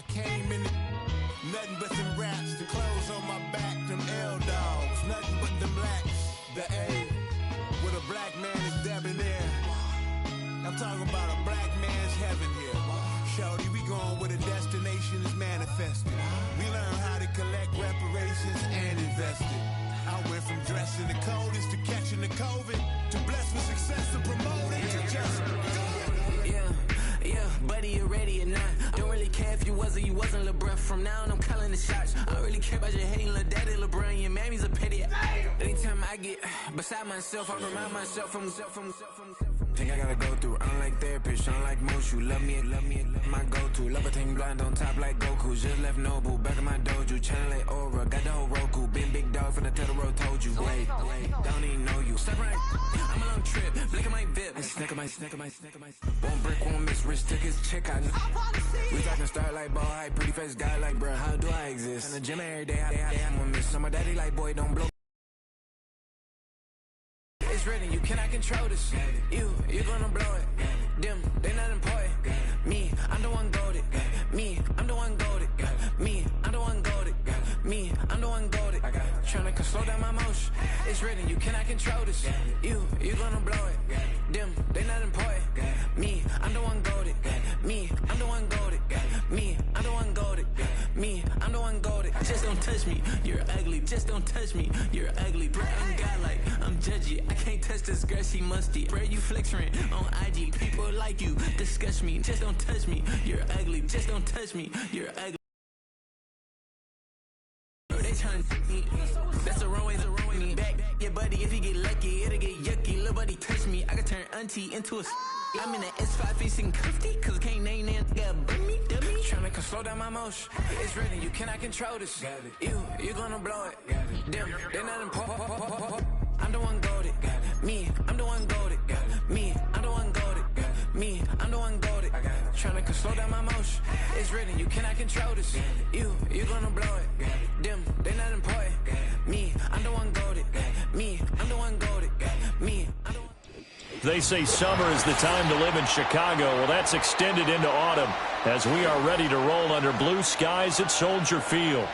came in, nothing but them raps, the clothes on my back, them L-dogs, nothing but them blacks. The A, with a black man is debonair. I'm talking about a black man's heaven here. Shorty, we going where the destination is manifested. We learn how to collect reparations and invest it. I went from dressing the coldest to catching the COVID, to blessed with success and promoting to just Yeah, buddy, you ready or not? Don't really care if you was or you wasn't LeBron. From now on, I'm calling the shots. I don't really care about your hating little daddy LeBron. Your mammy's a pity. Anytime I get beside myself, I remind myself from Think I gotta go through. I don't like therapist, I don't like most. You love me, my go-to. Love a thing blind on top like Goku. Just left Noble, back in my dojo. Channel like Aura, got the whole Roku. Been big dog from the Tether Road, told you. Wait, don't even know you. Step right, I'm a long trip. Blink at my VIP. I snack at my. One brick, one miss. Rich took his check, I know. We talking start like ball hype. Pretty face guy like, bruh, how do I exist? In the gym every day, I'm gonna miss. My daddy like, boy, don't blow. It's written, you cannot control this. You gonna blow it. Them, they not important. Me, I'm the one golded. Me, I'm the one golded. Me, I'm the one golded. Me, I'm the one golded. Tryna slow down my motion. It's written, you cannot control this. You gonna blow it. Them, they not important. Me, I'm the one golded. Me, I'm the one golded. Me, I'm the one golded. Me, I'm the one golded. Just don't touch me, you're ugly. Just don't touch me, you're ugly. Bro, I'm godlike, I'm judgy. I can't touch this girl, she musty. Bro, you flexing on IG. People like you disgust me. Just don't touch me, you're ugly. Just don't touch me, you're ugly. Bro, they trying to me. That's the wrong way, back your buddy. If you get lucky, it'll get yucky. Little buddy touch me, I can turn auntie into a. I'm in the S5 facing comfy, cause I can't name that. Yeah, dummy. Tryna slow down my motion. It's written, you cannot control this. You gonna blow it. Them, they're not important. I'm the one golded. Me, I'm the one golded. Me, I'm the one golded. Me, I'm the one golded. Tryna slow down my motion. It's written, you cannot control this. You gonna blow it. Them, they're not important. Me, I'm the one golded. Me, I'm the one golded. Me, I'm the one. They say summer is the time to live in Chicago. Well, that's extended into autumn as we are ready to roll under blue skies at Soldier Field.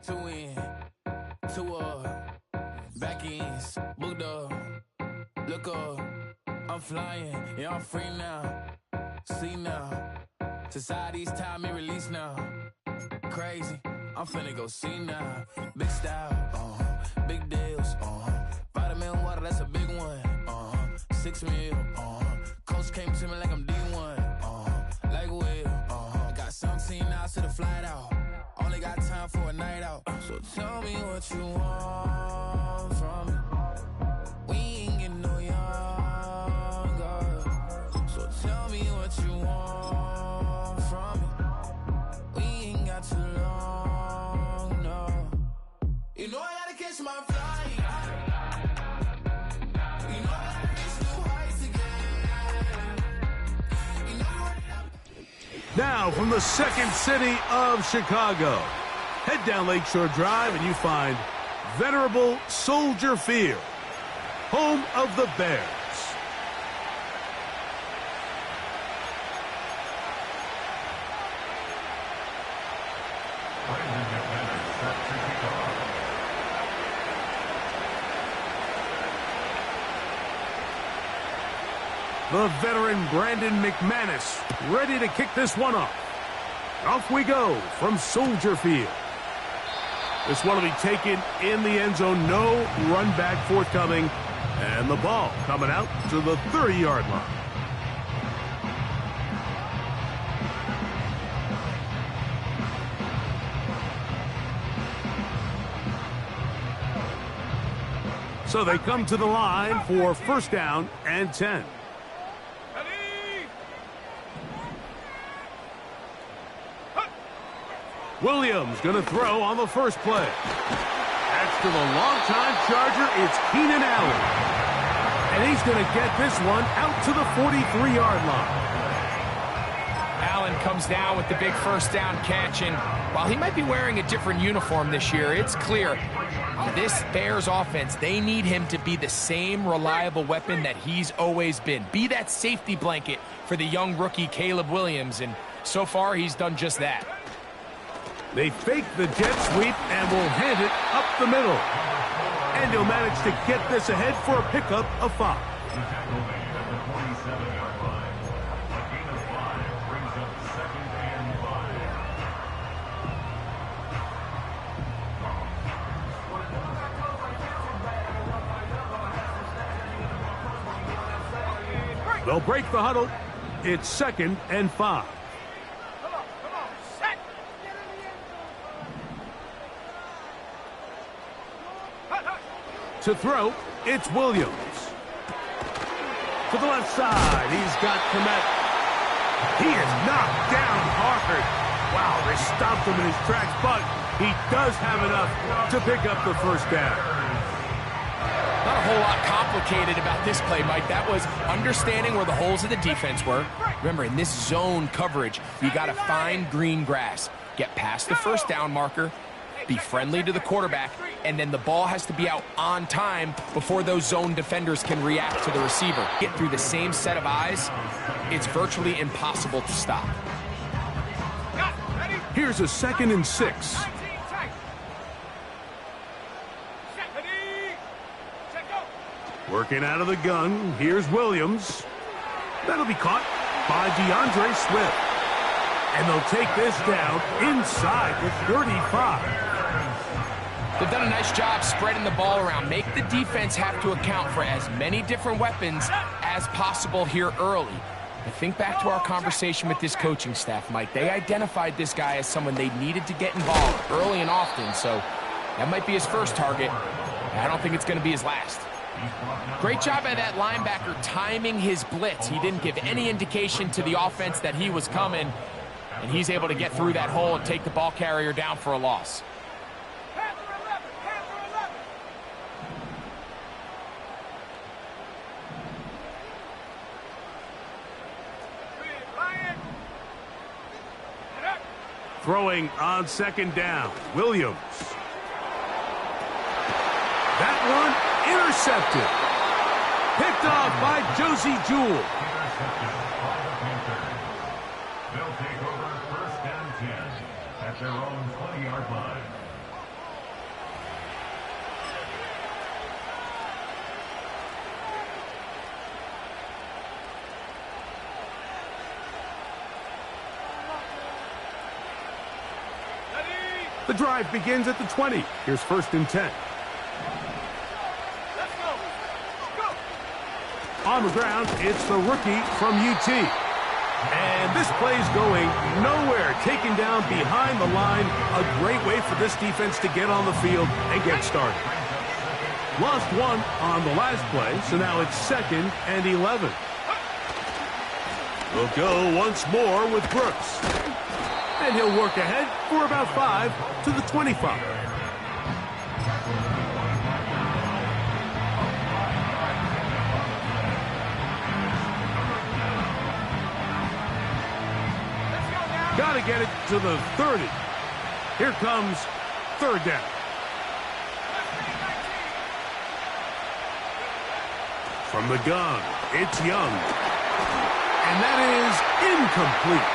To win, to back ends, booked up, look up, I'm flying, yeah, I'm free now, see now, society's time me release now, crazy, I'm finna go see now, big style, big deals, vitamin water, that's a big one, 6 mil, coach came to me like I'm D1, like Will, got 17 hours to the flight out. Only got time for a night out. So tell me what you want from me. We ain't getting no younger. So tell me what you want from me. We ain't got too long, no. You know I gotta catch my flight. You know I gotta reach new heights again. You know Now from the second city of Chicago, head down Lakeshore Drive and you find venerable Soldier Field, home of the Bears. The veteran Brandon McManus ready to kick this one off. Off we go from Soldier Field. This one will be taken in the end zone. No run back forthcoming. And the ball coming out to the 30-yard line. So they come to the line for first down and 10. Williams going to throw on the first play. That's to the longtime Charger. It's Keenan Allen. And he's going to get this one out to the 43-yard line. Allen Allen comes down with the big first down catch, and while he might be wearing a different uniform this year, it's clear for this Bears offense, they need him to be the same reliable weapon that he's always been. Be that safety blanket for the young rookie Caleb Williams, and so far he's done just that. They fake the jet sweep and will hand it up the middle. And he'll manage to get this ahead for a pickup of 5. They'll break the huddle. It's 2nd and 5. To throw, it's Williams. To the left side, he's got Komet. He is knocked down hard. Wow, they stopped him in his tracks, but he does have enough to pick up the first down. Not a whole lot complicated about this play, Mike. That was understanding where the holes of the defense were. Remember, in this zone coverage, you got to find green grass. Get past the first down marker, be friendly to the quarterback, and then the ball has to be out on time before those zone defenders can react to the receiver. Get through the same set of eyes, it's virtually impossible to stop. Here's a 2nd and 6. Working out of the gun, here's Williams. That'll be caught by DeAndre Swift. And they'll take this down inside the 35. They've done a nice job spreading the ball around. Make the defense have to account for as many different weapons as possible here early. But think back to our conversation with this coaching staff, Mike. They identified this guy as someone they needed to get involved early and often, so that might be his first target. I don't think it's going to be his last. Great job by that linebacker timing his blitz. He didn't give any indication to the offense that he was coming, and he's able to get through that hole and take the ball carrier down for a loss. Throwing on 2nd down, Williams. That one intercepted. Picked off by Josie Jewell. They'll take over 1st and 10 at their own 20-yard line. The drive begins at the 20. Here's 1st and 10. On the ground, it's the rookie from UT. And this play's going nowhere. Taken down behind the line. A great way for this defense to get on the field and get started. Lost one on the last play, so now it's 2nd and 11. We'll go once more with Brooks. And he'll work ahead for about 5 to the 25. Got to get it to the 30. Here comes 3rd down. From the gun, it's Young. And that is incomplete.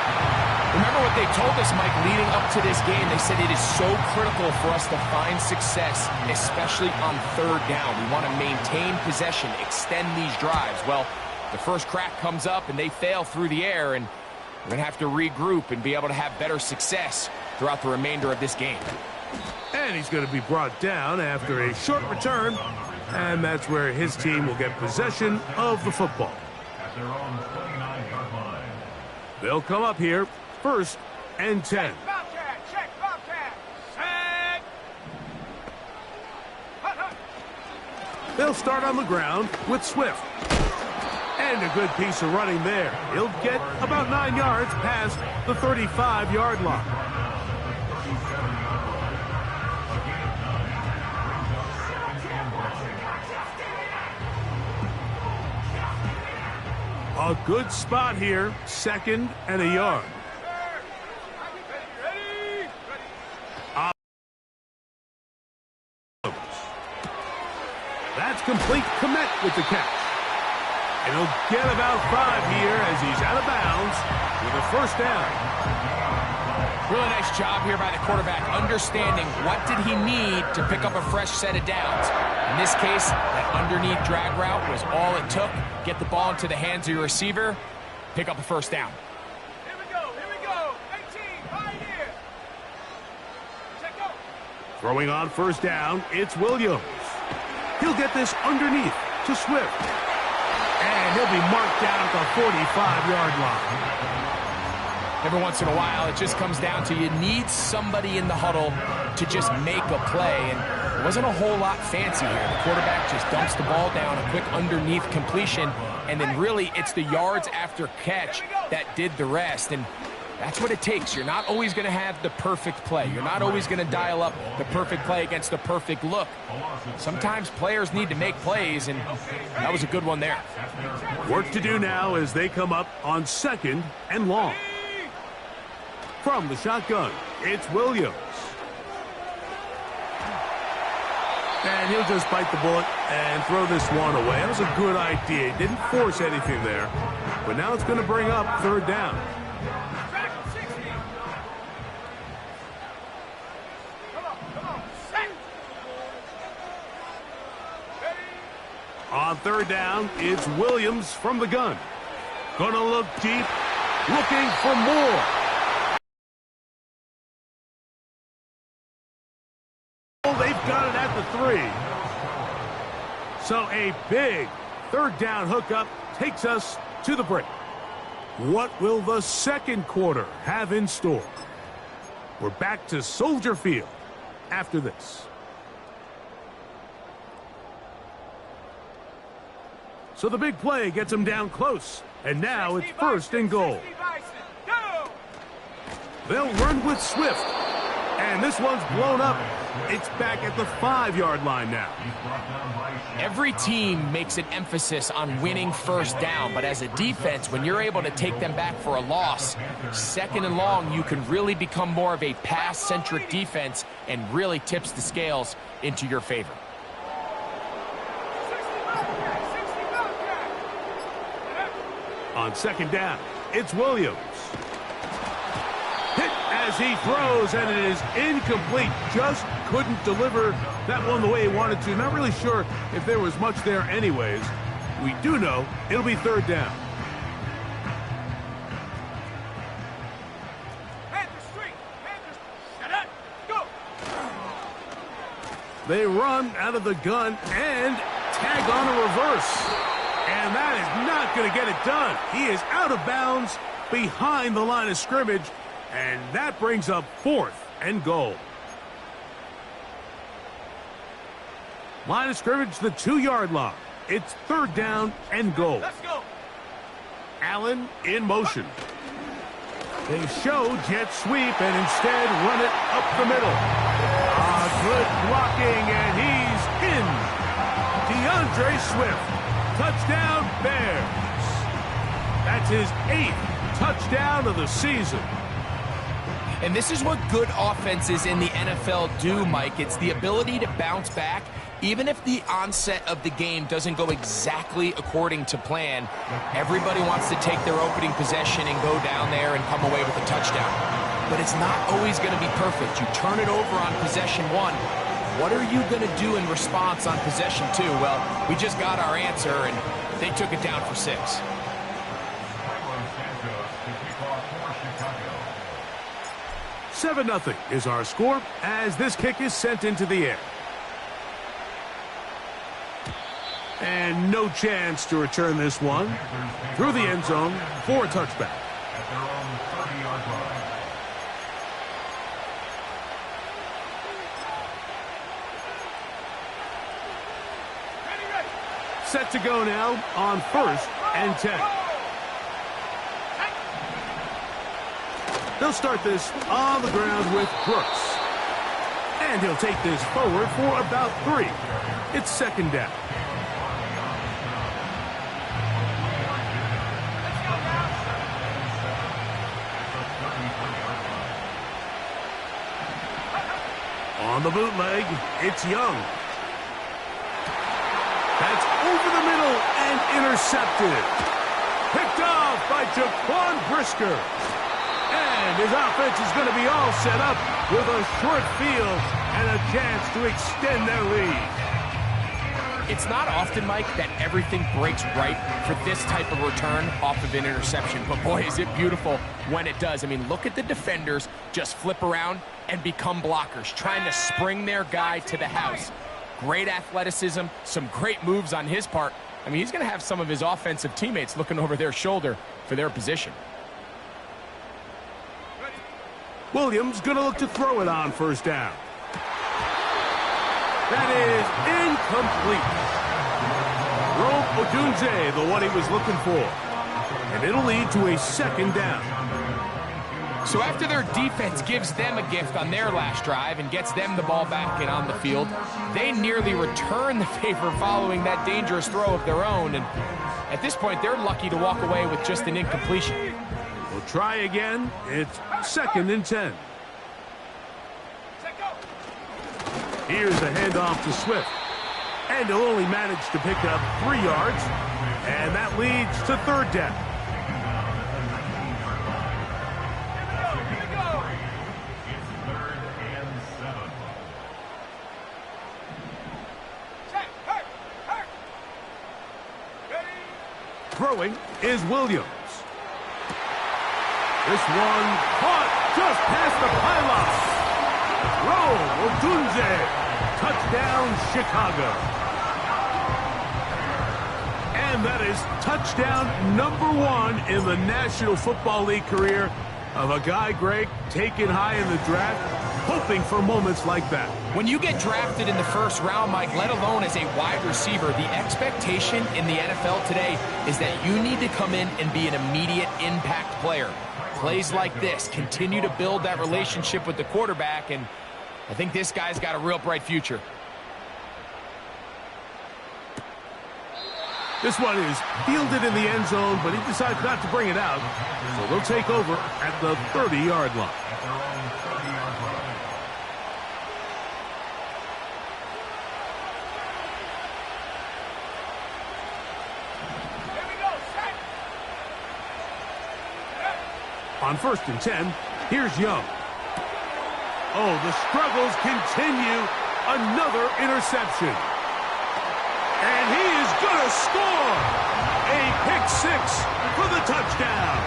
Remember what they told us, Mike, leading up to this game. They said it is so critical for us to find success, especially on 3rd down. We want to maintain possession, extend these drives. Well, the first crack comes up and they fail through the air, and we're going to have to regroup and be able to have better success throughout the remainder of this game. And he's going to be brought down after a short return, and that's where his team will get possession of the football. At their own 29-yard line. They'll come up here, 1st and 10. They'll start on the ground with Swift. And a good piece of running there. He'll get about 9 yards past the 35-yard line. A good spot here, 2nd and a yard. complete Komet with the catch. And he'll get about 5 here as he's out of bounds with a first down. Really nice job here by the quarterback, understanding what did he need to pick up a fresh set of downs. In this case, that underneath drag route was all it took. Get the ball into the hands of your receiver, pick up a first down. Here we go. 18, right here. Check go. Throwing on first down, it's Williams. He'll get this underneath to Swift. And he'll be marked down at the 45-yard line. Every once in a while, it just comes down to you need somebody in the huddle to just make a play. And it wasn't a whole lot fancy here. The quarterback just dumps the ball down, a quick underneath completion, and then really it's the yards after catch that did the rest. And that's what it takes. You're not always going to have the perfect play. You're not always going to dial up the perfect play against the perfect look. Sometimes players need to make plays, and that was a good one there. Work to do now as they come up on 2nd and long. From the shotgun, it's Williams. And he'll just bite the bullet and throw this one away. That was a good idea. He didn't force anything there. But now it's going to bring up 3rd down. On 3rd down, it's Williams from the gun. Gonna look deep, looking for more. They've got it at the 3. So a big 3rd down hookup takes us to the break. What will the 2nd quarter have in store? We're back to Soldier Field after this. So the big play gets him down close. And now it's 1st and goal. They'll run with Swift. And this one's blown up. It's back at the 5-yard line now. Every team makes an emphasis on winning first down, but as a defense, when you're able to take them back for a loss, 2nd and long, you can really become more of a pass-centric defense and really tips the scales into your favor. On 2nd down, it's Williams. Hit as he throws, and it is incomplete. Just couldn't deliver that one the way he wanted to. Not really sure if there was much there anyways. We do know it'll be 3rd down. They run out of the gun and tag on a reverse. And that is not going to get it done. He is out of bounds behind the line of scrimmage. And that brings up 4th and goal. Line of scrimmage, the 2-yard line. It's 3rd down and goal. Let's go. Allen in motion. They show jet sweep and instead run it up the middle. Good blocking, and he's in. DeAndre Swift. Touchdown, Bears. That's his 8th touchdown of the season. And this is what good offenses in the NFL do, Mike. It's the ability to bounce back, even if the onset of the game doesn't go exactly according to plan. Everybody wants to take their opening possession and go down there and come away with a touchdown. But it's not always going to be perfect. You turn it over on possession 1. What are you going to do in response on possession 2? Well, we just got our answer, and they took it down for 6. 7-0 is our score as this kick is sent into the air. And no chance to return this one through the end zone for a touchback. At their own 30-yard line. Set to go now on 1st and 10. They'll start this on the ground with Brooks. And he'll take this forward for about 3. It's 2nd down. On the bootleg, it's Young. over the middle and intercepted. Picked off by Jaquan Brisker. And his offense is going to be all set up with a short field and a chance to extend their lead. It's not often, Mike, that everything breaks right for this type of return off of an interception. But boy, is it beautiful when it does. I mean, look at the defenders just flip around and become blockers, trying to spring their guy to the house. Great athleticism, some great moves on his part. I mean, he's going to have some of his offensive teammates looking over their shoulder for their position. Williams going to look to throw it on first down. That is incomplete. Rome Odunze, the one he was looking for. And it'll lead to a second down. So after their defense gives them a gift on their last drive and gets them the ball back and on the field, they nearly return the favor following that dangerous throw of their own. And at this point, they're lucky to walk away with just an incompletion. We'll try again. It's 2nd and 10. Here's a handoff to Swift. And he'll only manage to pick up 3 yards. And that leads to 3rd down. Throwing is Williams. This one caught just past the pylon. Rome Odunze, touchdown Chicago. And that is touchdown number 1 in the National Football League career of a guy, Greg, taken high in the draft, hoping for moments like that. When you get drafted in the 1st round, Mike, let alone as a wide receiver, the expectation in the NFL today is that you need to come in and be an immediate impact player. Plays like this continue to build that relationship with the quarterback, and I think this guy's got a real bright future. This one is fielded in the end zone, but he decides not to bring it out. So they'll take over at the 30-yard line. On 1st and 10, here's Young. Oh, the struggles continue. Another interception. And he is going to score. A pick 6 for the touchdown.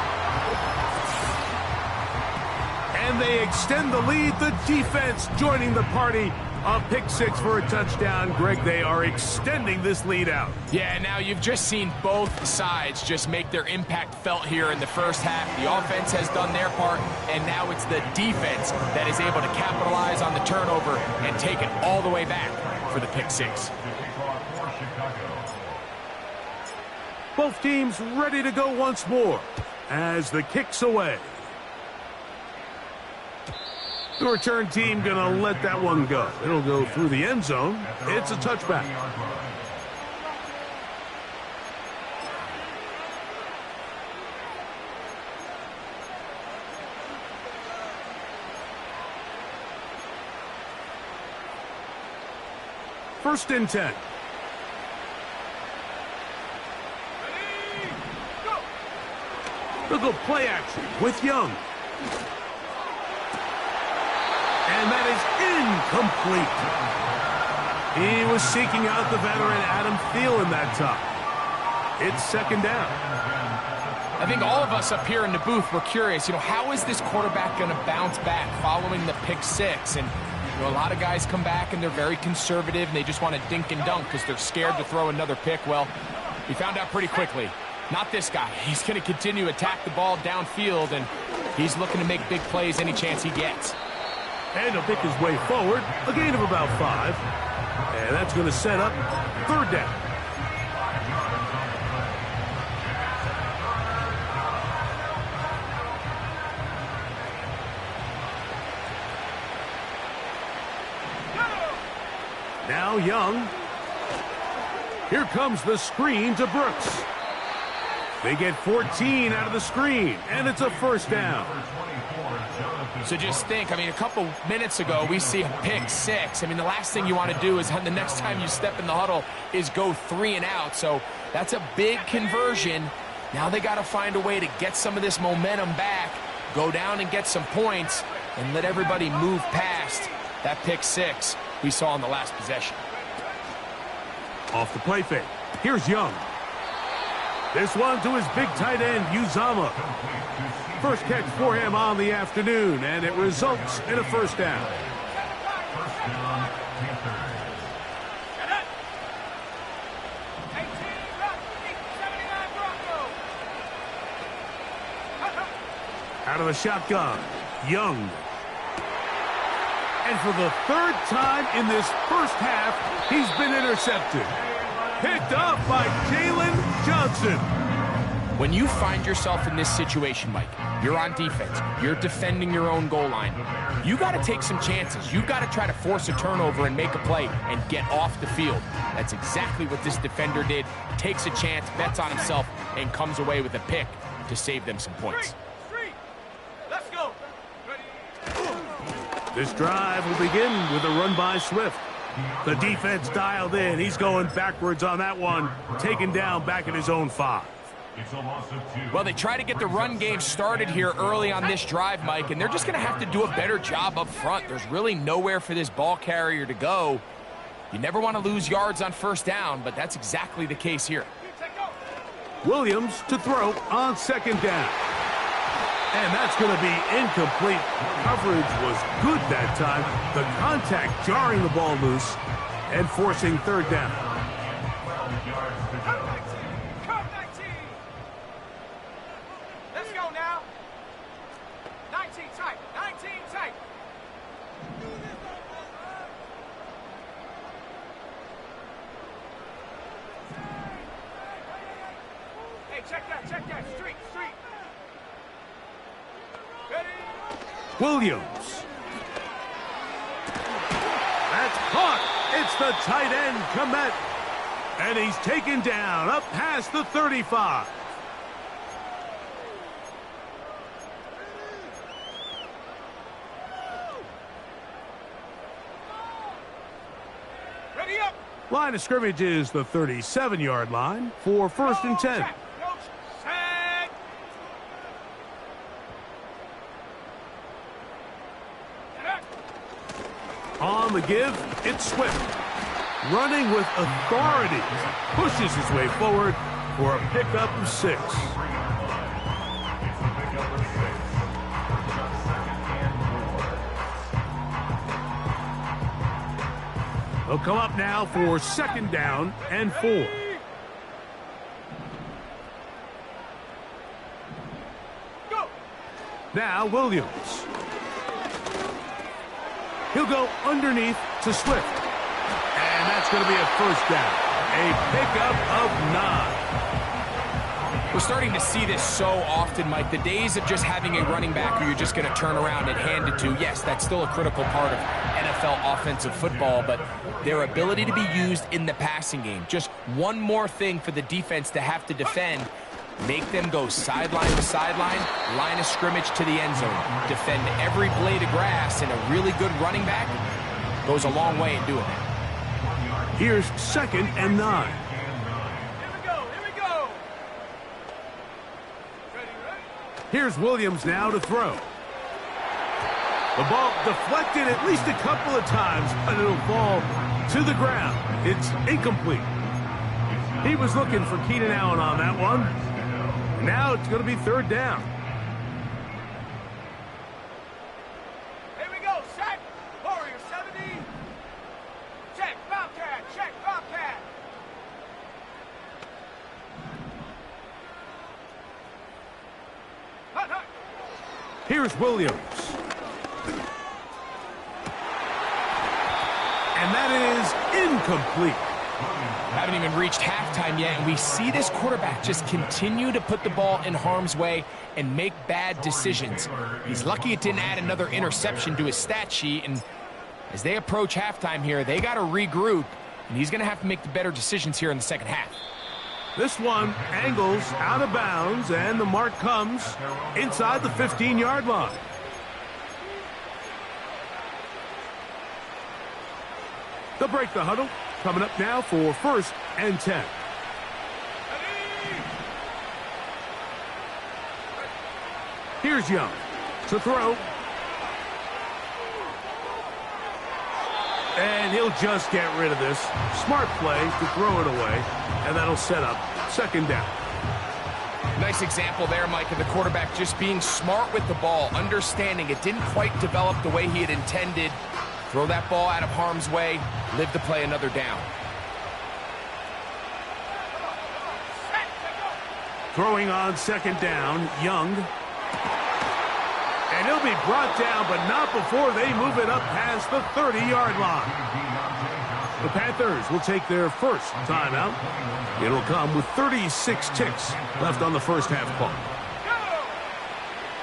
And they extend the lead. The defense joining the party. A pick 6 for a touchdown. Greg, they are extending this lead out. Yeah, now you've just seen both sides just make their impact felt here in the 1st half. The offense has done their part, and now it's the defense that is able to capitalize on the turnover and take it all the way back for the pick 6. Both teams ready to go once more as the kick's away. The return team going to let that one go. It'll go through the end zone. It's a touchback. First and 10. They'll go play action with Young. And that is incomplete. He was seeking out the veteran Adam Thielen that time. It's 2nd down. I think all of us up here in the booth were curious, how is this quarterback going to bounce back following the pick 6? And a lot of guys come back and they're very conservative and they just want to dink and dunk because they're scared to throw another pick. Well, we found out pretty quickly. Not this guy. He's going to continue to attack the ball downfield, and he's looking to make big plays any chance he gets. And he'll pick his way forward, a gain of about 5. And that's going to set up 3rd down. Now Young. Here comes the screen to Brooks. They get 14 out of the screen, and it's a 1st down. So just think, I mean, a couple minutes ago, we see a pick six. I mean, the last thing you want to do is the next time you step in the huddle is go 3 and out. So that's a big conversion. Now they got to find a way to get some of this momentum back, go down and get some points, and let everybody move past that pick six we saw in the last possession. Off the play fake. Here's Young. This one to his big tight end, Uzama. First catch for him on the afternoon, and it results in a first down. First down, Panthers. Out of the shotgun, Young. And for the 3rd time in this first half, he's been intercepted. Picked up by Jalen Johnson. When you find yourself in this situation, Mike, you're on defense, you're defending your own goal line, you got to take some chances. You got to try to force a turnover and make a play and get off the field. That's exactly what this defender did. Takes a chance, bets on himself, and comes away with a pick to save them some points. Let's go. This drive will begin with a run by Swift. The defense dialed in. He's going backwards on that one, taken down back at his own 5. It's a loss of 2. Well, they try to get the run game started here early on this drive, Mike, and they're just going to have to do a better job up front. There's really nowhere for this ball carrier to go. You never want to lose yards on first down, but that's exactly the case here. Williams to throw on 2nd down. And that's going to be incomplete. Coverage was good that time. The contact jarring the ball loose and forcing 3rd down. 12 yards to go. Come 19. Let's go now. 19 tight. 19 tight. Hey, check that. Street. Williams. That's caught. It's the tight end, Komet. And he's taken down up past the 35. Ready up. Line of scrimmage is the 37-yard line for 1st and 10. Check. Coach, set. On the give, it's Swift. Running with authority. Pushes his way forward for a pickup of 6. It's the pickup of 6. Second and 4. They'll come up now for 2nd down and 4. Go. Now Williams. He'll go underneath to Swift. And that's going to be a first down. A pickup of 9. We're starting to see this so often, Mike. The days of just having a running back who you're just going to turn around and hand it to, yes, that's still a critical part of NFL offensive football, but their ability to be used in the passing game. Just one more thing for the defense to have to defend. Make them go sideline to sideline, line of scrimmage to the end zone. Defend every blade of grass, and a really good running back goes a long way in doing that. Here's 2nd and 9. Here we go. Ready. Here's Williams now to throw. The ball deflected at least a couple of times, but it'll fall to the ground. It's incomplete. He was looking for Keenan Allen on that one. Now it's going to be 3rd down. Here we go. Set. Warrior 70. Check. Bobcat. Check. Bobcat. Hut. Here's Williams. And that is incomplete. Haven't even reached halftime yet, and we see this quarterback just continue to put the ball in harm's way and make bad decisions. He's lucky it didn't add another interception to his stat sheet, and as they approach halftime here, they got to regroup, and he's going to have to make the better decisions here in the second half. This one angles out of bounds, and the mark comes inside the 15-yard line. They'll break the huddle. Coming up now for 1st and 10. Here's Young to throw. And he'll just get rid of this. Smart play to throw it away. And that'll set up 2nd down. Nice example there, Mike, of the quarterback just being smart with the ball, understanding it didn't quite develop the way he had intended. Throw that ball out of harm's way, live to play another down. Throwing on 2nd down, Young. And he'll be brought down, but not before they move it up past the 30-yard line. The Panthers will take their first timeout. It'll come with 36 ticks left on the first half clock.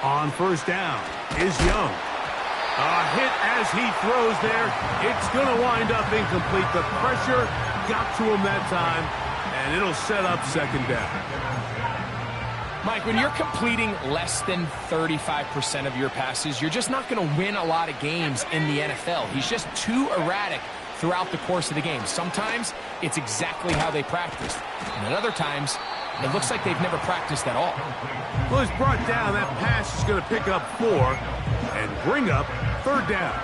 On 1st down is Young. A hit as he throws there. It's going to wind up incomplete. The pressure got to him that time, and it'll set up 2nd down. Mike, when you're completing less than 35% of your passes, you're just not going to win a lot of games in the NFL. He's just too erratic throughout the course of the game. Sometimes it's exactly how they practiced, and at other times it looks like they've never practiced at all. Well, he's brought down. That pass is going to pick up 4 and bring up 3rd down.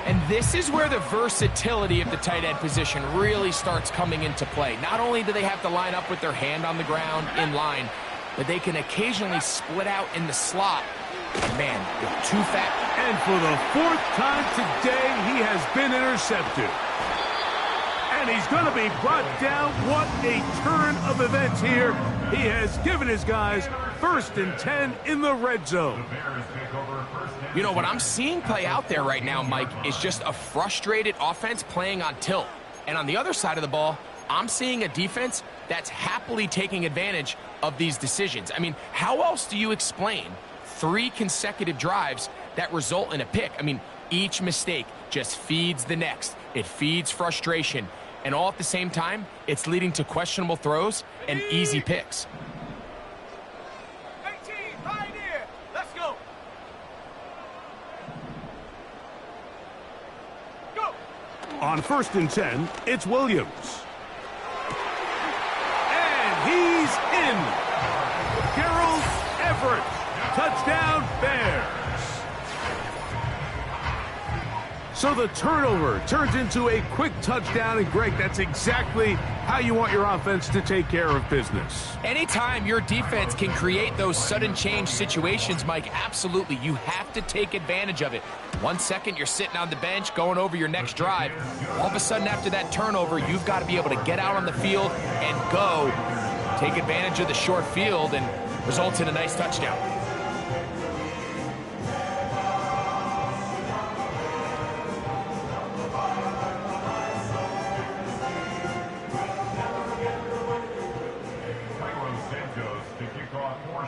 And this is where the versatility of the tight end position really starts coming into play. Not only do they have to line up with their hand on the ground in line, but they can occasionally split out in the slot. Man, they're too fat. And for the 4th time today, he has been intercepted. And he's going to be brought down. What a turn of events here. He has given his guys 1st and 10 in the red zone. You know, what I'm seeing play out there right now, Mike, is just a frustrated offense playing on tilt. And on the other side of the ball, I'm seeing a defense that's happily taking advantage of these decisions. I mean, how else do you explain 3 consecutive drives that result in a pick? I mean, each mistake just feeds the next. It feeds frustration. And all at the same time, it's leading to questionable throws and easy picks. 18, Pioneer, let's go. Go. On 1st and 10, it's Williams. And he's in. Gerald Everett. Touchdown, Bears. So the turnover turns into a quick touchdown, and Greg, that's exactly how you want your offense to take care of business. Anytime your defense can create those sudden change situations, Mike, absolutely, you have to take advantage of it. 1 second, you're sitting on the bench going over your next drive. All of a sudden, after that turnover, you've got to be able to get out on the field and go. Take advantage of the short field and result in a nice touchdown.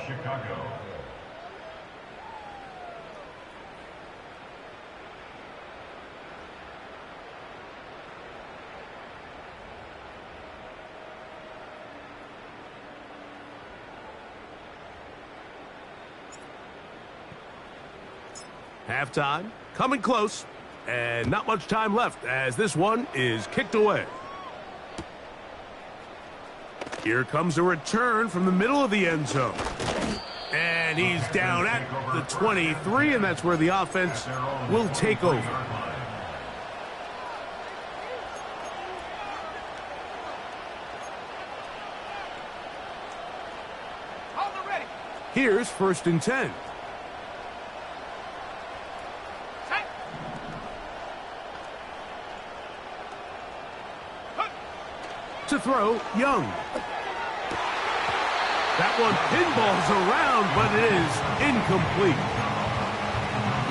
Chicago. Halftime, coming close, and not much time left as this one is kicked away. Here comes a return from the middle of the end zone. And he's down at the 23, and that's where the offense will take over. Here's 1st and 10. To throw, Young. That one pinballs around, but it is incomplete.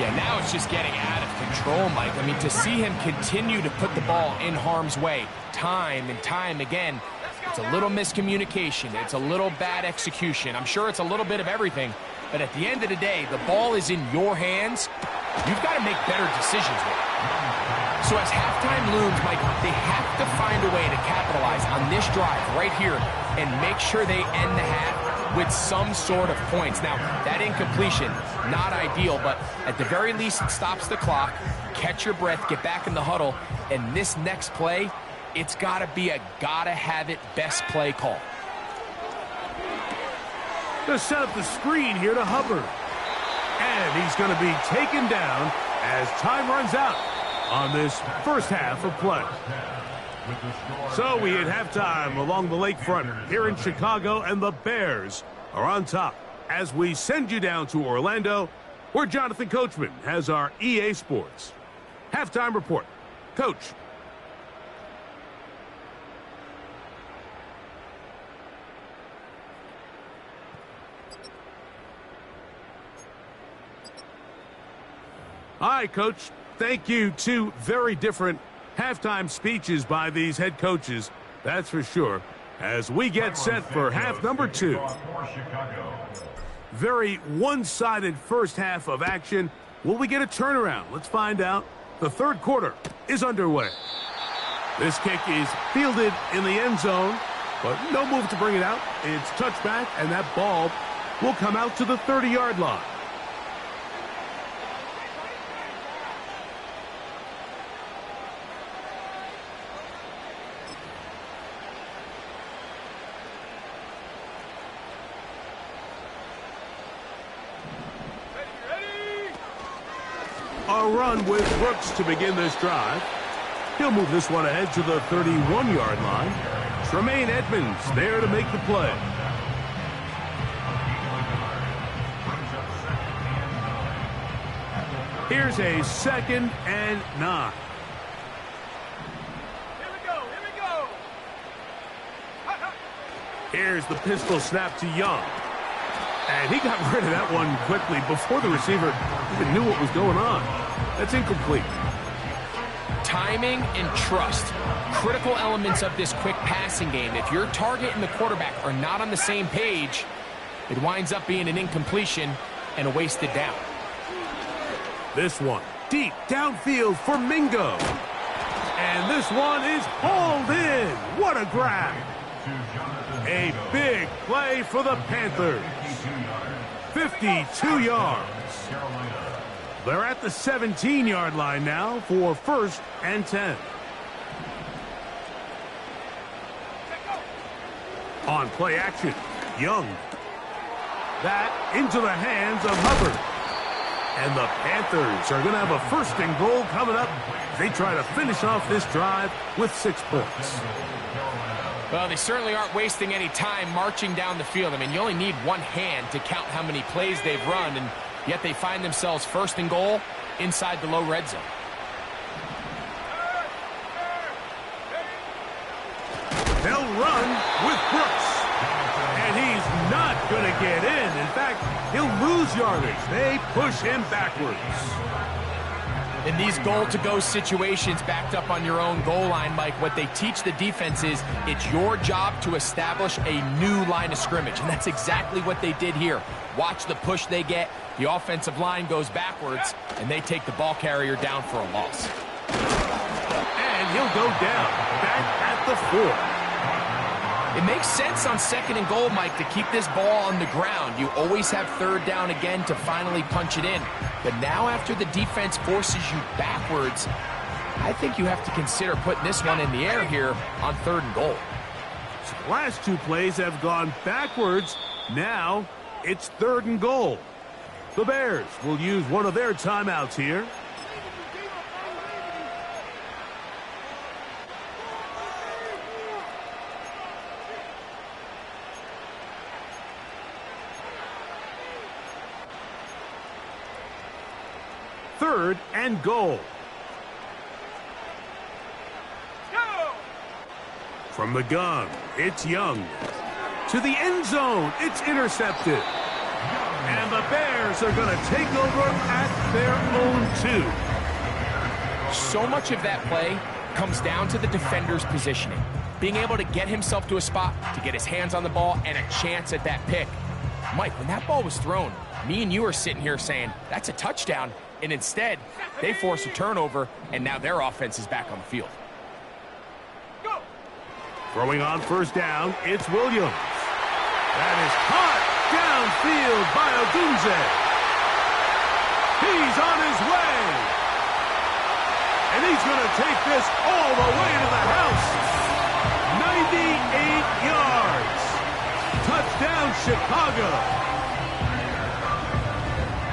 Yeah, now it's just getting out of control, Mike. I mean, to see him continue to put the ball in harm's way time and time again, it's a little miscommunication. It's a little bad execution. I'm sure it's a little bit of everything. But at the end of the day, the ball is in your hands. You've got to make better decisions with it. So as halftime looms, Mike, they have to find a way to capitalize on this drive right here and make sure they end the half with some sort of points. Now, that incompletion, not ideal, but at the very least, it stops the clock. Catch your breath, get back in the huddle, and this next play, it's got to be a gotta-have-it best play call. Going to set up the screen here to Hubbard. And he's going to be taken down as time runs out on this first half of play. So we hit halftime along the lakefront here in Chicago, and the Bears are on top as we send you down to Orlando, where Jonathan Coachman has our EA Sports halftime report. Coach. All right, Coach. Thank you. Two very different halftime speeches by these head coaches, that's for sure, as we get set for half number 2. Very one-sided first half of action. Will we get a turnaround? Let's find out. The third quarter is underway. This kick is fielded in the end zone, but no move to bring it out. It's touchback, and that ball will come out to the 30-yard line. A run with Brooks to begin this drive. He'll move this one ahead to the 31-yard line. Tremaine Edmonds there to make the play. Here's a 2nd and 9. Here we go, here we go. Here's the pistol snap to Young. And he got rid of that one quickly before the receiver even knew what was going on. That's incomplete. Timing and trust, critical elements of this quick passing game. If your target and the quarterback are not on the same page, it winds up being an incompletion and a wasted down. This one deep downfield for Mingo. And this one is hauled in. What a grab. A big play for the Panthers. 52 yards. They're at the 17-yard line now for 1st and 10. On play action, Young. That into the hands of Hubbard. And the Panthers are going to have a 1st and goal coming up. They try to finish off this drive with 6 points. Well, they certainly aren't wasting any time marching down the field. I mean, you only need one hand to count how many plays they've run, and yet they find themselves 1st and goal inside the low red zone. They'll run with Brooks. And he's not going to get in. In fact, he'll lose yardage. They push him backwards. In these goal-to-go situations backed up on your own goal line, Mike, what they teach the defense is it's your job to establish a new line of scrimmage, and that's exactly what they did here. Watch the push they get. The offensive line goes backwards, and they take the ball carrier down for a loss. And he'll go down, back at the 4. It makes sense on 2nd and goal, Mike, to keep this ball on the ground. You always have 3rd down again to finally punch it in. But now after the defense forces you backwards, I think you have to consider putting this one in the air here on 3rd and goal. So the last 2 plays have gone backwards. Now it's 3rd and goal. The Bears will use one of their timeouts here. Third and goal. Go! From the gun, it's Young. To the end zone, it's intercepted. And the Bears are going to take over at their own 2. So much of that play comes down to the defender's positioning. Being able to get himself to a spot, to get his hands on the ball, and a chance at that pick. Mike, when that ball was thrown, me and you are sitting here saying, that's a touchdown. And instead, they force a turnover, and now their offense is back on the field. Go! Throwing on 1st down, it's Williams. That is caught downfield by Odunze. He's on his way. And he's going to take this all the way to the house. 98 yards. Touchdown, Chicago.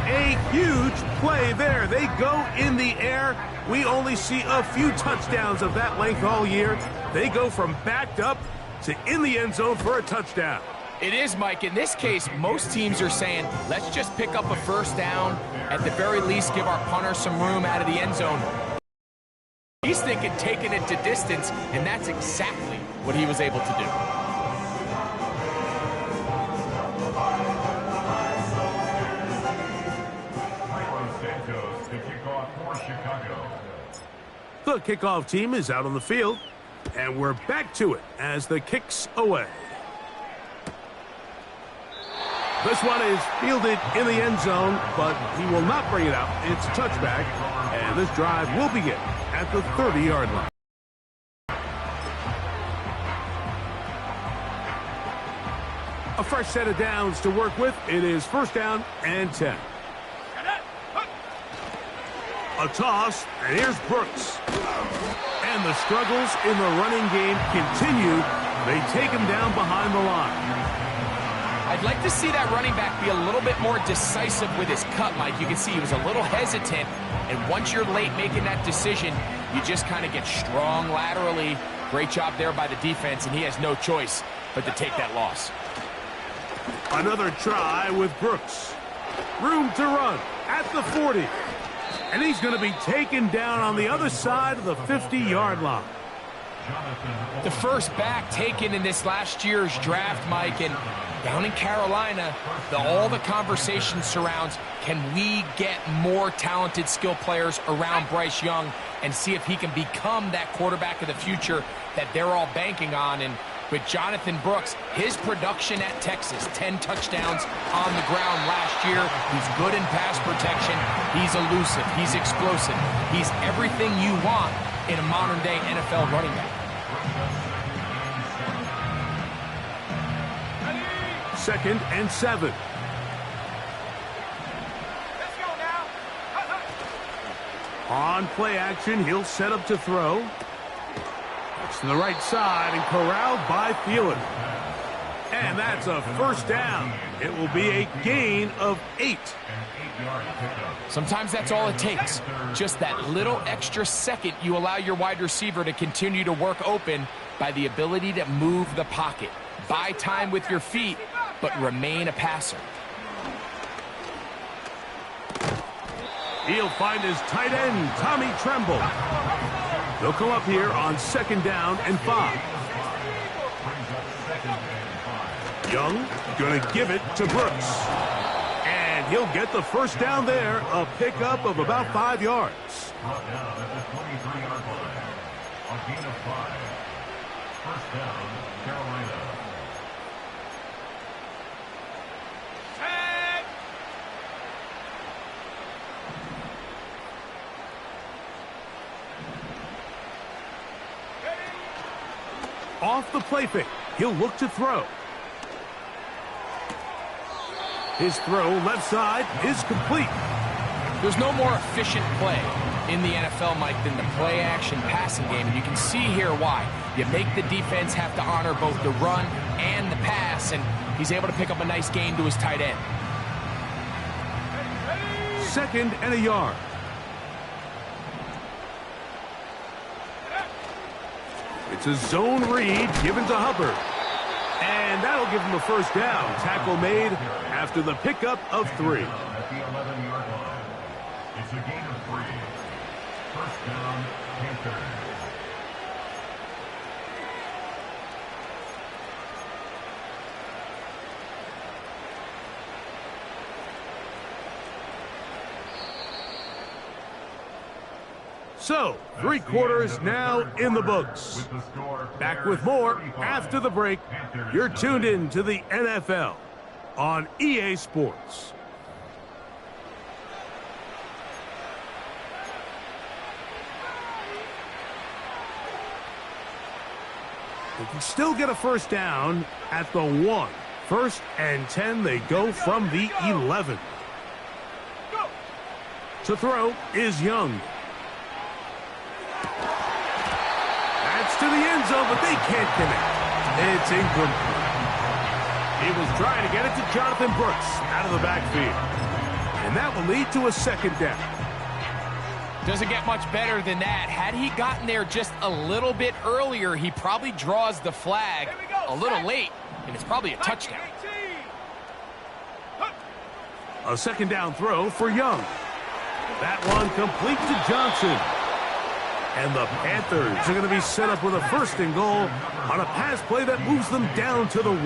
A huge play there. They go in the air. We only see a few touchdowns of that length all year. They go from backed up to in the end zone for a touchdown. It is, Mike. In this case, most teams are saying, let's just pick up a first down. At the very least, give our punter some room out of the end zone. He's thinking taking it to distance, and that's exactly what he was able to do. The kickoff team is out on the field, and we're back to it as the kick's away. This one is fielded in the end zone, but he will not bring it out. It's a touchback, and this drive will begin at the 30-yard line. A fresh set of downs to work with. It is first down and 10. A toss, and here's Brooks. And the struggles in the running game continue. They take him down behind the line. I'd like to see that running back be a little bit more decisive with his cut, Mike. You can see he was a little hesitant, and once you're late making that decision, you just kind of get strong laterally. Great job there by the defense, and he has no choice but to take that loss. Another try with Brooks. Room to run at the 40. And he's going to be taken down on the other side of the 50-yard line. The first back taken in this last year's draft, Mike, and down in Carolina, all the conversation surrounds, can we get more talented skill players around Bryce Young and see if he can become that quarterback of the future that they're all banking on. And with Jonathan Brooks, his production at Texas, 10 touchdowns on the ground last year. He's good in pass protection. He's elusive. He's explosive. He's everything you want in a modern-day NFL running back. Second and 7. Let's go now. On play action, he'll set up to throw. That's to the right side and corralled by Thielen. And that's a first down. It will be a gain of 8. Sometimes that's all it takes. Just that little extra second you allow your wide receiver to continue to work open by the ability to move the pocket. Buy time with your feet, but remain a passer. He'll find his tight end, Tommy Tremble. They'll come up here on second down and 5. Young going to give it to Brooks. And he'll get the first down there, a pickup of about 5 yards. Brought down at the 23-yard line. A gain of 5. First down, Carolina. Off the play fake, he'll look to throw. His throw left side is complete. There's no more efficient play in the NFL, Mike, than the play-action passing game, and you can see here why. You make the defense have to honor both the run and the pass, and he's able to pick up a nice gain to his tight end. Second and a yard. It's a zone read given to Hubbard. And that'll give him a first down. Tackle made after the pickup of 3. At the 11-yard line. It's a gain of 3. First down, Panthers. So, 3 quarters now in the books. Back with more after the break. You're tuned in to the NFL on EA Sports. They can still get a first down at the 1. First and 10, they go from the 11. To throw is Young. That's to the end zone, but they can't connect. It's incomplete. He was trying to get it to Jonathan Brooks out of the backfield. And that will lead to a second down. Doesn't get much better than that. Had he gotten there just a little bit earlier, he probably draws the flag a little late, and it's probably a touchdown. A second down throw for Young. That one complete to Johnson. And the Panthers are going to be set up with a first and goal on a pass play that moves them down to the 1.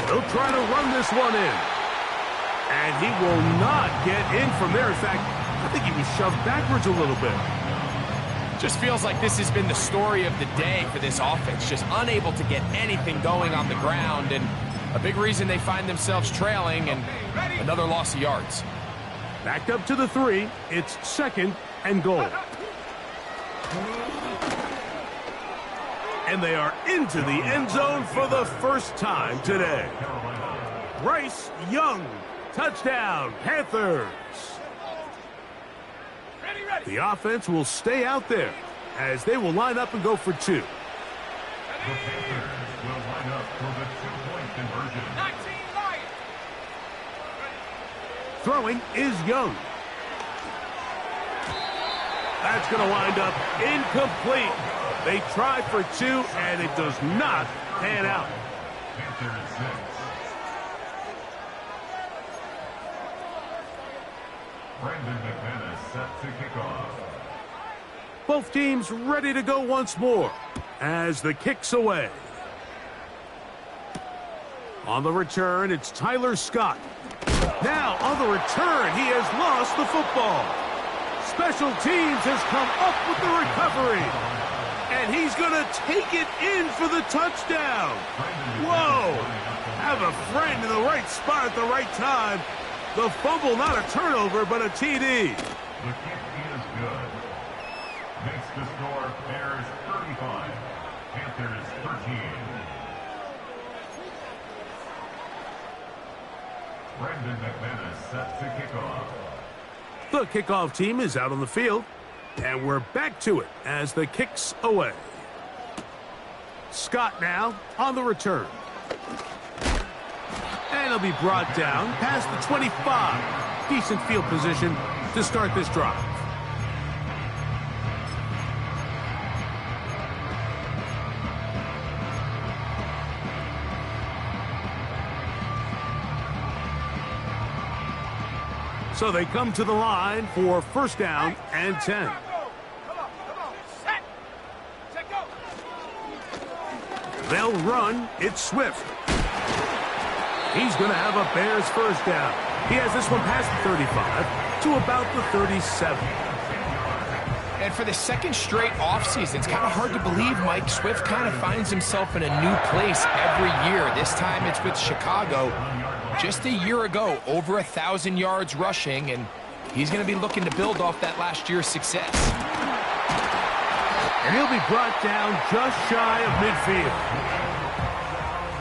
They'll try to run this one in. And he will not get in from there. In fact, I think he was shoved backwards a little bit. Just feels like this has been the story of the day for this offense. Just unable to get anything going on the ground. And a big reason they find themselves trailing and another loss of yards. Backed up to the 3. It's second and goal. And they are into the end zone for the first time today. Bryce Young. Touchdown, Panthers. The offense will stay out there as they will line up and go for 2. The Panthers will line up for the 2-point conversion. Throwing is Young. That's going to wind up incomplete. They try for 2, and it does not pan out. Panthers 6. Brandon McManus set to kick off. Both teams ready to go once more as the kick's away. On the return, it's Tyler Scott. Now, on the return, he has lost the football. Special teams has come up with the recovery. And he's going to take it in for the touchdown. Whoa! Have a friend in the right spot at the right time. The fumble, not a turnover, but a TD. The kick is good. Makes the score Bears 35, Panthers 13. Brandon McManus set to kick off. The kickoff team is out on the field, and we're back to it as the kick's away. Scott now on the return. And he'll be brought down past the 25. Decent field position to start this drive. So they come to the line for first down and 10. They'll run. It's Swift. He's going to have a Bears first down. He has this one past the 35 to about the 37. And for the second straight offseason, it's kind of hard to believe Mike Swift kind of finds himself in a new place every year. This time it's with Chicago. Just a year ago, over 1,000 yards rushing, and he's going to be looking to build off that last year's success. And he'll be brought down just shy of midfield.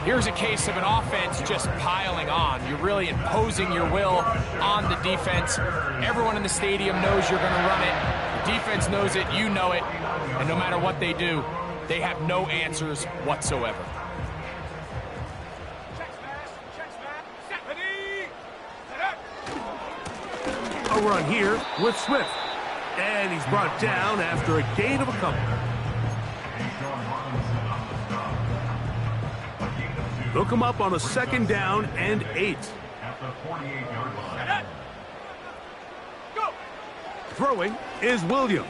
Here's a case of an offense just piling on. You're really imposing your will on the defense. Everyone in the stadium knows you're going to run it. The defense knows it, you know it, and no matter what they do, they have no answers whatsoever. A run here with Swift. And he's brought down after a gain of a couple. They'll come up on a second down and 8. At the 48-yard line. Throwing is Williams.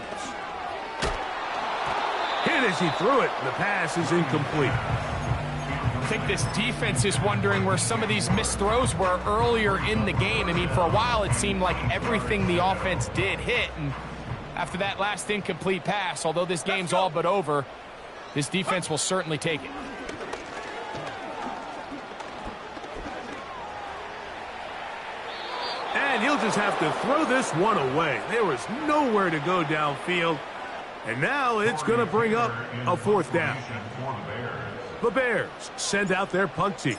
Hit as he threw it. The pass is incomplete. I think this defense is wondering where some of these missed throws were earlier in the game. I mean, for a while it seemed like everything the offense did hit, and after that last incomplete pass, although this game's all but over, this defense will certainly take it. And he'll just have to throw this one away. There was nowhere to go downfield, and now it's going to bring up a fourth down. The Bears send out their punt team.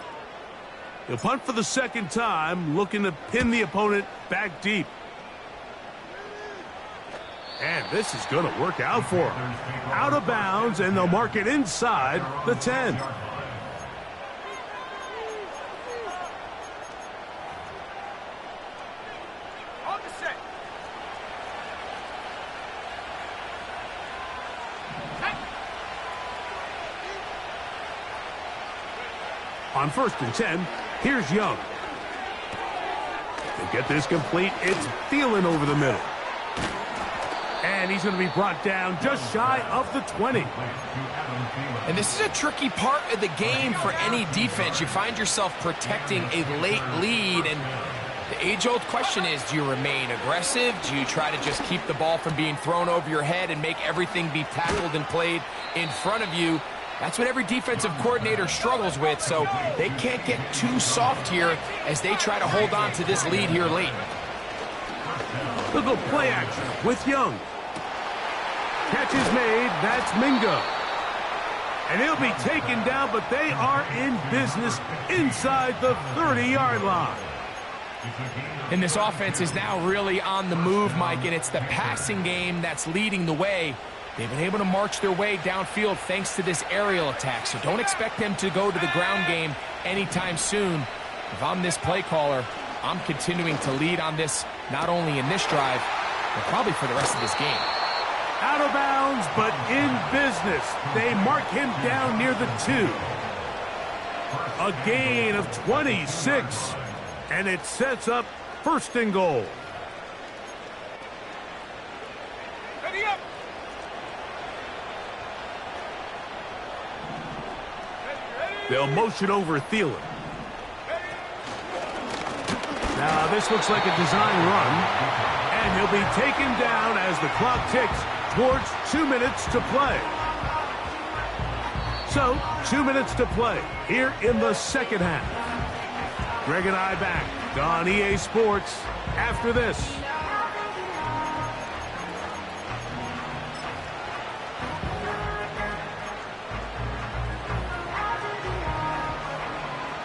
They'll punt for the second time, looking to pin the opponent back deep. And this is going to work out for them. Out of bounds, and they'll mark it inside the 10. On the set. On 1st and 10, here's Young. To get this complete, it's Thielen over the middle. And he's going to be brought down just shy of the 20. And this is a tricky part of the game for any defense. You find yourself protecting a late lead, and the age-old question is, do you remain aggressive? Do you try to just keep the ball from being thrown over your head and make everything be tackled and played in front of you? That's what every defensive coordinator struggles with, so they can't get too soft here as they try to hold on to this lead here late. They'll go play action with Young. Catch is made. That's Mingo. And he'll be taken down, but they are in business inside the 30-yard line. And this offense is now really on the move, Mike, and it's the passing game that's leading the way. They've been able to march their way downfield thanks to this aerial attack, so don't expect them to go to the ground game anytime soon. If I'm this play caller, I'm continuing to lead on this, not only in this drive, but probably for the rest of this game. Out of bounds, but in business. They mark him down near the 2. A gain of 26, and it sets up 1st and goal. Ready up. They'll motion over Thielen. Now this looks like a design run, and he'll be taken down as the clock ticks towards 2 minutes to play. So, 2 minutes to play here in the second half. Greg and I back on EA Sports after this.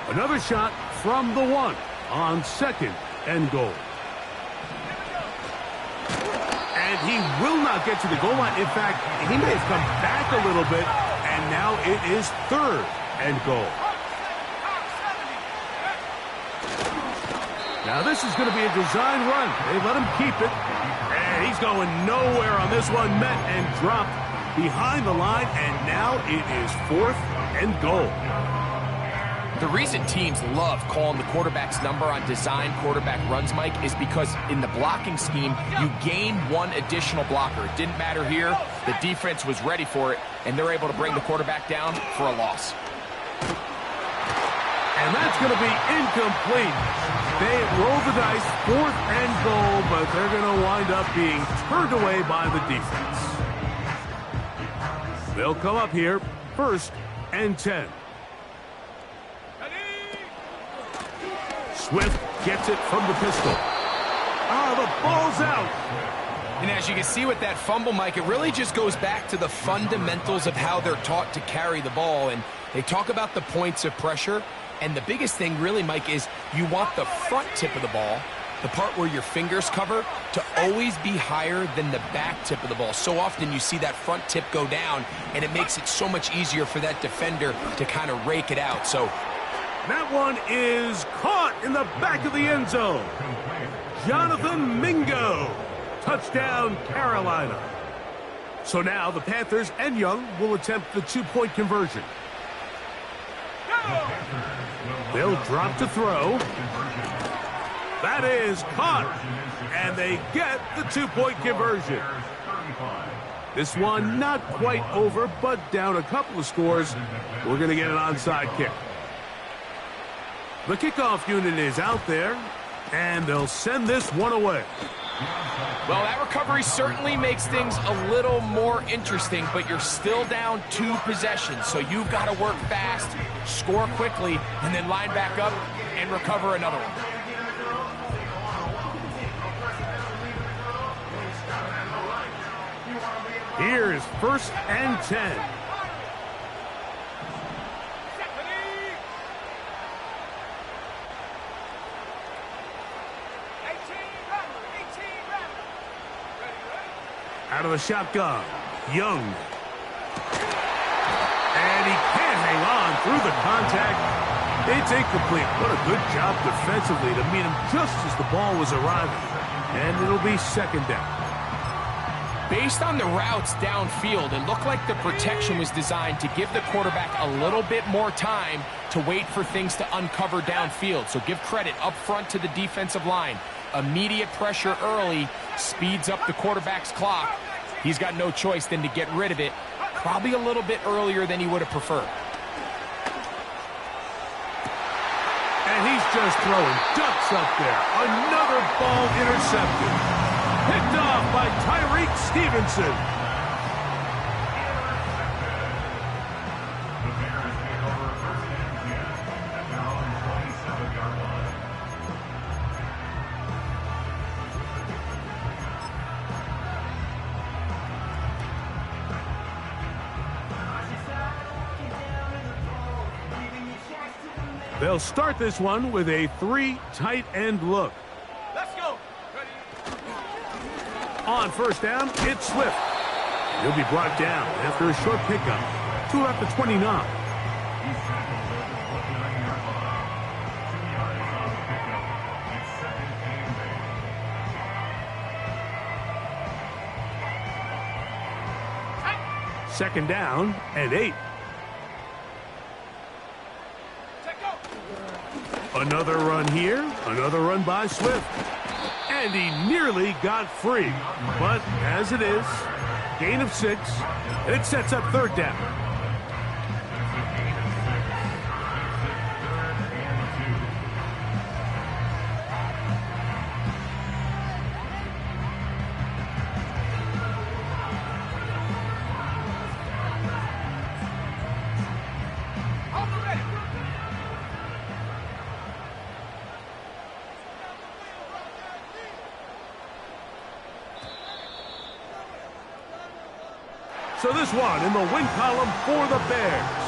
Another shot from the 1 on 2nd and goal. And he will not get to the goal line. In fact, he may have come back a little bit, and now it is 3rd and goal. Now this is going to be a design run. They let him keep it, and he's going nowhere on this one. Met and dropped behind the line, and now it is 4th and goal. The reason teams love calling the quarterback's number on design quarterback runs, Mike, is because in the blocking scheme, you gain one additional blocker. It didn't matter here. The defense was ready for it, and they're able to bring the quarterback down for a loss. And that's going to be incomplete. They roll the dice, 4th and goal, but they're going to wind up being turned away by the defense. They'll come up here, 1st and 10. Swift gets it from the pistol. Oh, the ball's out. And as you can see with that fumble, Mike, it really just goes back to the fundamentals of how they're taught to carry the ball. And they talk about the points of pressure. And the biggest thing really, Mike, is you want the front tip of the ball, the part where your fingers cover, to always be higher than the back tip of the ball. So often you see that front tip go down, and it makes it so much easier for that defender to kind of rake it out. So that one is caught in the back of the end zone. Jonathan Mingo. Touchdown, Carolina. So now the Panthers and Young will attempt the 2-point conversion. They'll drop to throw. That is caught. And they get the 2-point conversion. This one not quite over, but down a couple of scores. We're going to get an onside kick. The kickoff unit is out there, and they'll send this one away. Well, that recovery certainly makes things a little more interesting, but you're still down 2 possessions, so you've got to work fast, score quickly, and then line back up and recover another one. Here's 1st and 10. Out of the shotgun. Young. And he can't hang on through the contact. It's incomplete. What a good job defensively to meet him just as the ball was arriving. And it'll be second down. Based on the routes downfield, it looked like the protection was designed to give the quarterback a little bit more time to wait for things to uncover downfield. So give credit up front to the defensive line. Immediate pressure early speeds up the quarterback's clock. He's got no choice than to get rid of it, probably a little bit earlier than he would have preferred. And he's just throwing ducks up there. Another ball intercepted. Picked off by Tyreek Stevenson. The Bears take over first and 10 at their own 27-yard line. They'll start this one with a 3 tight end look. Let's go. On first down, it's Swift. He'll be brought down after a short pickup to about the 29. He's tackled at the 29-yard line. 2 yards on the pickup. It's second and 8. Second down and 8. Another run here, another run by Swift. And he nearly got free. But as it is, gain of 6, and it sets up third down. So this one in the win column for the Bears.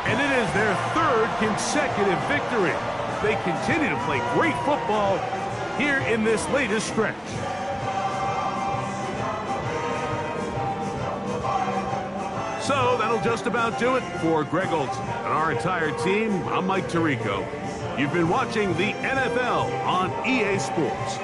And it is their third consecutive victory. They continue to play great football here in this latest stretch. So that'll just about do it for Greg Olsen and our entire team. I'm Mike Tirico. You've been watching the NFL on EA Sports.